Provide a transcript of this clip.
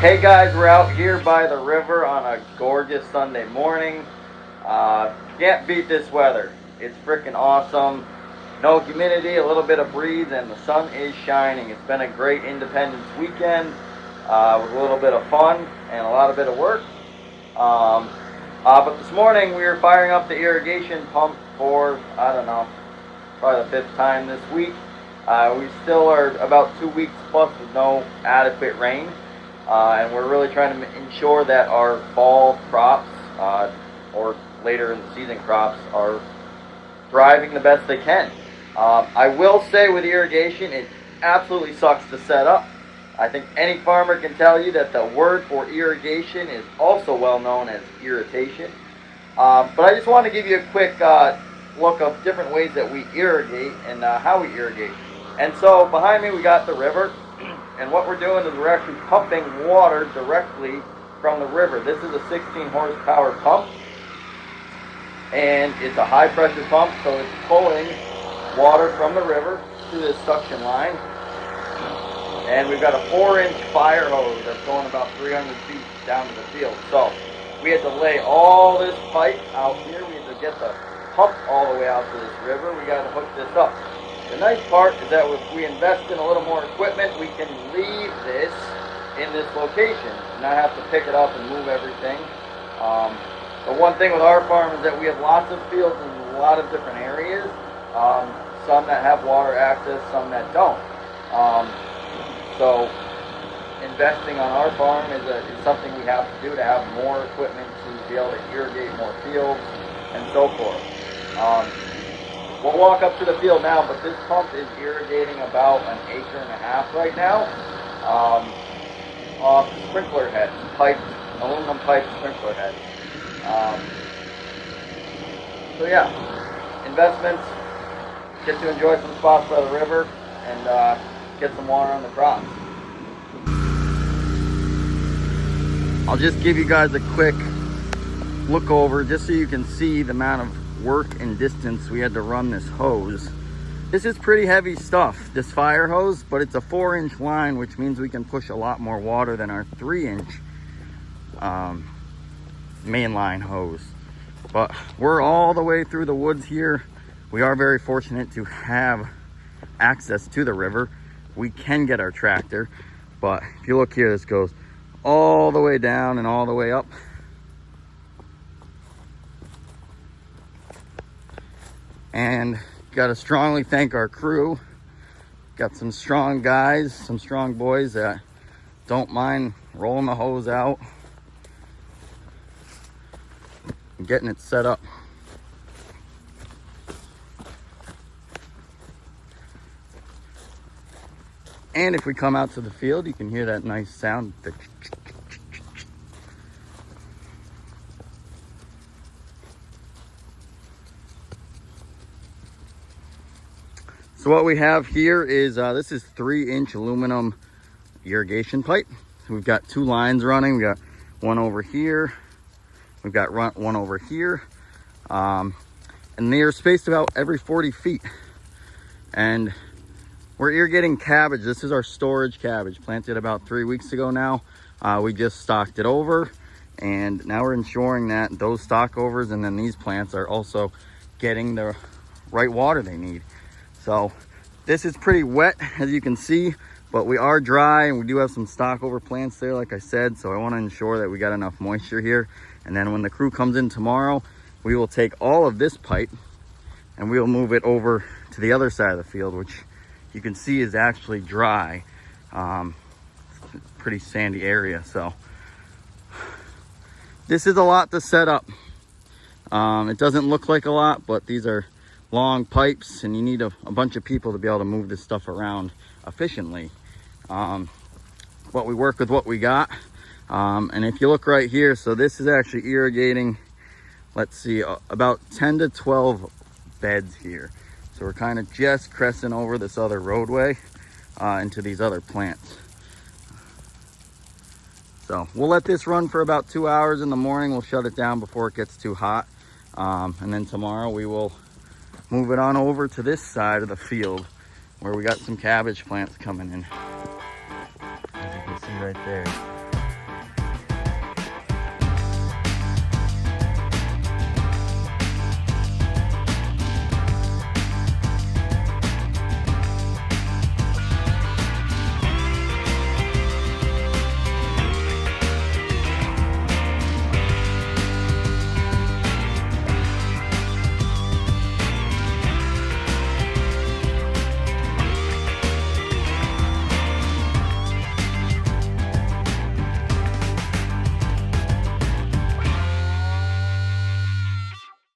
Hey guys, we're out here by the river on a gorgeous Sunday morning. Can't beat this weather. It's freaking awesome. No humidity, a little bit of breeze, and the sun is shining. It's been a great Independence weekend with a little bit of fun and a lot of bit of work. But this morning we were firing up the irrigation pump for, I don't know, probably the 5th time this week. We still are about 2 weeks plus with no adequate rain. And we're really trying to ensure that our fall crops, or later in the season crops, are thriving the best they can. I will say with irrigation, it absolutely sucks to set up. I think any farmer can tell you that the word for irrigation is also well known as irritation. But I just want to give you a quick look of different ways that we irrigate and how we irrigate. And so behind me we got the river. And what we're doing is we're actually pumping water directly from the river. This is a 16 horsepower pump, and it's a high pressure pump, so it's pulling water from the river through this suction line. And we've got a 4-inch fire hose that's going about 300 feet down to the field. So we had to lay all this pipe out here. We had to get the pump all the way out to this river. We got to hook this up. The nice part is that if we invest in a little more equipment, we can leave this in this location and not have to pick it up and move everything. The one thing with our farm is that we have lots of fields in a lot of different areas, some that have water access, some that don't. So investing on our farm is something we have to do to have more equipment to be able to irrigate more fields and so forth. We'll walk up to the field now, but this pump is irrigating about 1.5 acres right now off sprinkler heads, aluminum pipe sprinkler heads. So yeah, investments, get to enjoy some spots by the river and get some water on the crops. I'll just give you guys a quick look over just so you can see the amount of work and distance we had to run this hose. This is pretty heavy stuff, this fire hose, but it's a 4-inch line, which means we can push a lot more water than our 3-inch mainline hose. But we're all the way through the woods here. We are very fortunate to have access to the river. We can get our tractor, but if you look here, this goes all the way down and all the way up. And got to strongly thank our crew. Got some strong guys, some strong boys that don't mind rolling the hose out and getting it set up. And if we come out to the field, you can hear that nice sound. So what we have here is, this is 3-inch aluminum irrigation pipe. We've got 2 lines running. We got one over here. We've got one over here. And they are spaced about every 40 feet. And we're irrigating cabbage. This is our storage cabbage, planted about 3 weeks ago now. We just stocked it over. And now we're ensuring that those stockovers and then these plants are also getting the right water they need. So this is pretty wet, as you can see, but we are dry and we do have some stockover plants there, like I said. So I want to ensure that we got enough moisture here. And then when the crew comes in tomorrow, we will take all of this pipe and we'll move it over to the other side of the field, which you can see is actually dry. Pretty sandy area. So this is a lot to set up. It doesn't look like a lot, but these are long pipes and you need a bunch of people to be able to move this stuff around efficiently. But we work with what we got. And if you look right here, so this is actually irrigating, let's see, about 10 to 12 beds here. So we're kind of just cresting over this other roadway into these other plants. So we'll let this run for about 2 hours in the morning. We'll shut it down before it gets too hot. And then tomorrow we will move it on over to this side of the field where we got some cabbage plants coming in. As you can see right there.